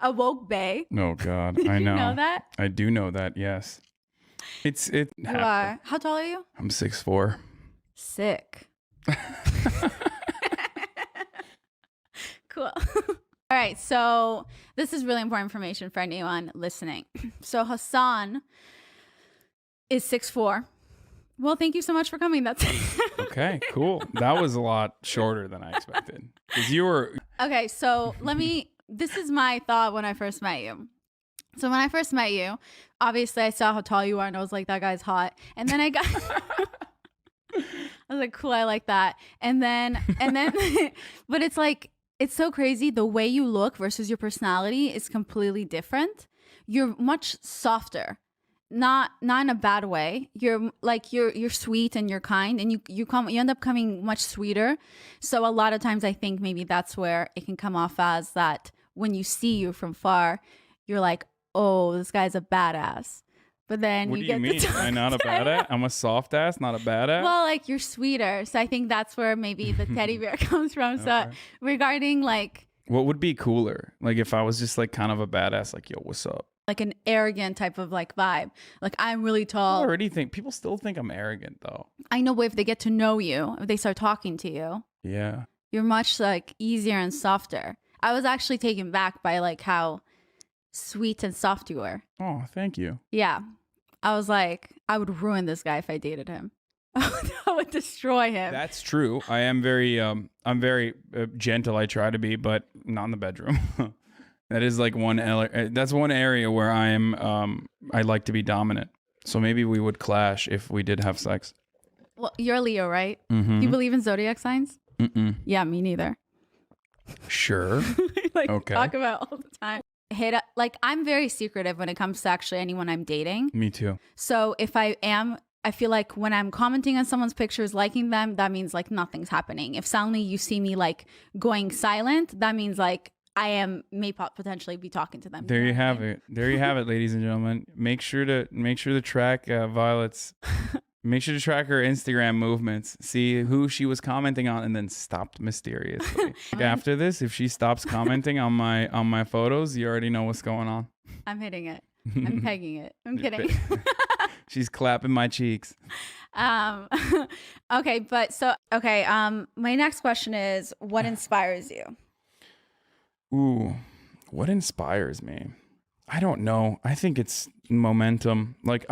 A woke bae. Oh God, Did I you know. know that? I do know that. Yes, it You happened. are. How tall are you? I'm 6'4". Sick. Cool. All right. So this is really important information for anyone listening. So Hassan is 6'4". Well, thank you so much for coming. That's Okay, cool. That was a lot shorter than I expected. Because you were okay. So this is my thought when I first met you. So when I first met you, obviously I saw how tall you are and I was like, that guy's hot. And then I was like, cool, I like that. And then, but it's like, it's so crazy. The way you look versus your personality is completely different. You're much softer, not in a bad way. You're sweet and you're kind, and you end up coming much sweeter. So a lot of times I think maybe that's where it can come off as that when you see you from far, you're like, oh, this guy's a badass. But then what do you mean? Am I not a badass? I'm a soft ass, not a badass? Well, like you're sweeter. So I think that's where maybe the teddy bear comes from. So Okay. regarding like What would be cooler? Like if I was just like kind of a badass, like, yo, what's up? an arrogant type of like vibe. Like I'm really I tall. already think people still think I'm arrogant though. I know if they get to know you, if they start talking to you, Yeah. you're much like easier and softer. I was actually taken back by like how sweet and soft you were. Oh, thank you. Yeah. I was like, I would ruin this guy if I dated him. I would destroy him. That's true. I am very I'm very gentle. I try to be, but not in the bedroom. That is like that's one area where I like to be dominant. So maybe we would clash if we did have sex. Well, you're Leo, right? Mm-hmm. Do you believe in zodiac signs? Mm-mm. Yeah, me neither. Sure. Like Okay. talk about all the time. Like I'm very secretive when it comes to actually anyone I'm dating. Me too. So if I feel like when I'm commenting on someone's pictures, liking them, that means like nothing's happening. If suddenly you see me like going silent, that means like may potentially be talking to them. There you know what I have mean? it. There you have it, ladies and gentlemen. Make sure to track Violet's. Make sure to track her Instagram movements. See who she was commenting on, and then stopped mysteriously. After this, if she stops commenting on my photos, you already know what's going on. I'm hitting it. I'm pegging it. I'm kidding. She's clapping my cheeks. Okay, my next question is, what inspires you? Ooh, what inspires me? I don't know. I think it's momentum. Like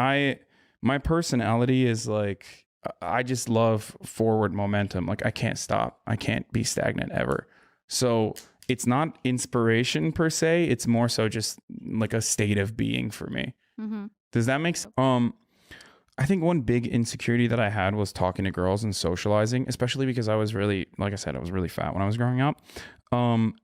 my personality is like, I just love forward momentum. Like I can't stop. I can't be stagnant ever. So it's not inspiration per se. It's more so just like a state of being for me. Mm-hmm. Does that make sense? I think one big insecurity that I had was talking to girls and socializing, especially because I was really, like I said, I was really fat when I was growing up.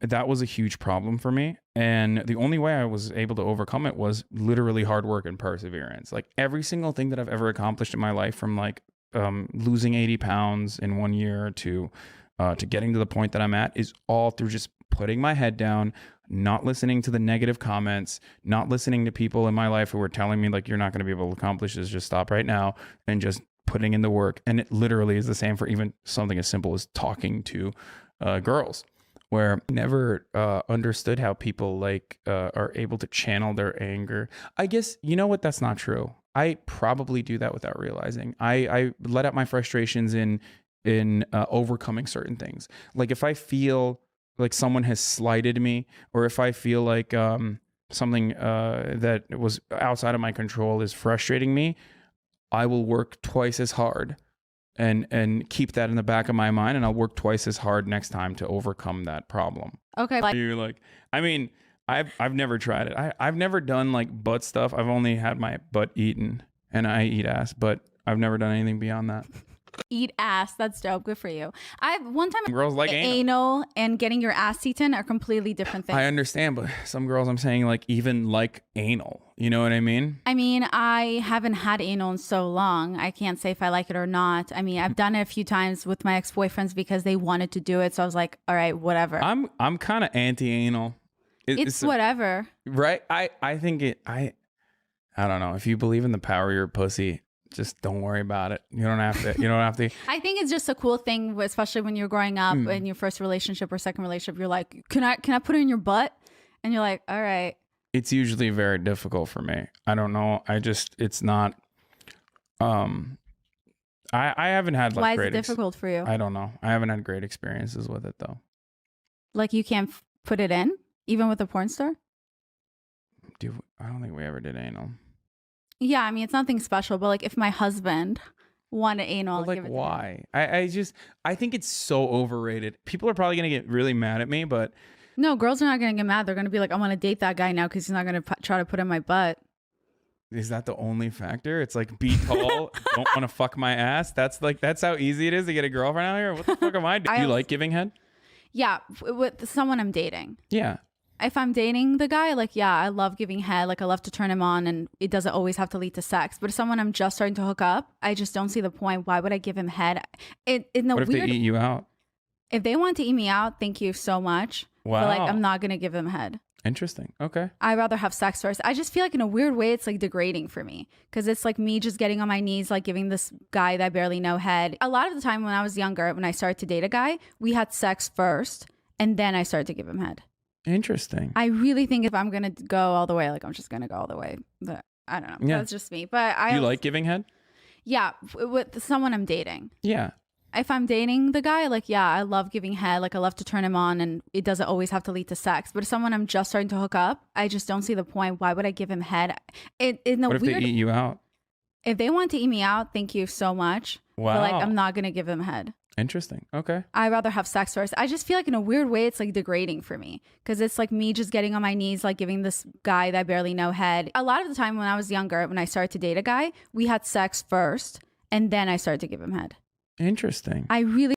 That was a huge problem for me. And the only way I was able to overcome it was literally hard work and perseverance. Like every single thing that I've ever accomplished in my life, from like losing 80 pounds in 1 year to getting to the point that I'm at, is all through just putting my head down, not listening to the negative comments, not listening to people in my life who were telling me like, you're not going to be able to accomplish this, just stop right now, and just putting in the work. And it literally is the same for even something as simple as talking to girls, where I never understood how people like are able to channel their anger. I guess, you know what, that's not true. I probably do that without realizing. I let out my frustrations in overcoming certain things. Like if I feel like someone has slighted me, or if I feel like something that was outside of my control is frustrating me, I will work twice as hard and keep that in the back of my mind, and I'll work twice as hard next time to overcome that problem. Okay. You're like, I mean, I've never tried it. I've never done like butt stuff. I've only had my butt eaten, and I eat ass, but I've never done anything beyond that. Eat ass. That's dope. Good for you. One time Girls like anal and getting your ass eaten are completely different things. I understand, but some girls, I'm saying, like even like anal. You know what I mean? I mean, I haven't had anal in so long. I can't say if I like it or not. I mean, I've done it a few times with my ex-boyfriends because they wanted to do it. So I was like, all right, whatever. I'm kind of anti-anal. It's whatever. Right? I think I don't know. If you believe in the power of your pussy, just don't worry about it. You don't have to. I think it's just a cool thing, especially when you're growing up in your first relationship or second relationship. You're like, can I put it in your butt? And you're like, all right. It's usually very difficult for me. I don't know. It's not. I haven't had like Why is great. it difficult for you? I don't know. I haven't had great experiences with it though. Like you can't put it in, even with a porn star? Dude, I don't think we ever did anal. Yeah, I mean, it's nothing special, but like if my husband wanted anal, But give like, it to him. why? I think it's so overrated. People are probably gonna get really mad at me, but No, girls are not going to get mad. They're going to be like, I want to date that guy now because he's not going to try to put in my butt. is that the only factor? It's like be tall, don't want to fuck my ass. That's how easy it is to get a girlfriend out here. What the fuck am I doing? You like giving head? Yeah, with someone I'm dating. Yeah. If I'm dating the guy, like, yeah, I love giving head. Like, I love to turn him on, and it doesn't always have to lead to sex. But if someone I'm just starting to hook up, I just don't see the point. Why would I give him head? In the What if weird, they eat you out? if they want to eat me out, thank you so much. Wow. But like, I'm not gonna give them head. Interesting. Okay. I'd rather have sex first. I just feel like in a weird way, it's like degrading for me because it's like me just getting on my knees, like giving this guy that I barely know head. A lot of the time when I was younger, when I started to date a guy, we had sex first and then I started to give him head. Interesting. I really think if I'm going to go all the way, like I'm just going to go all the way. But I don't know. Yeah. That's just me. But Do you like giving head? Yeah. With someone I'm dating. Yeah. If I'm dating the guy, like, yeah, I love giving head. Like, I love to turn him on, and it doesn't always have to lead to sex. But if someone I'm just starting to hook up, I just don't see the point. Why would I give him head? In the What if weird, they eat you out? if they want to eat me out, thank you so much. Wow. But like, I'm not gonna give them head. Interesting. Okay. I'd rather have sex first. I just feel like in a weird way, it's like degrading for me because it's like me just getting on my knees, like giving this guy that I barely know head. A lot of the time when I was younger, when I started to date a guy, we had sex first, and then I started to give him head. Interesting. I really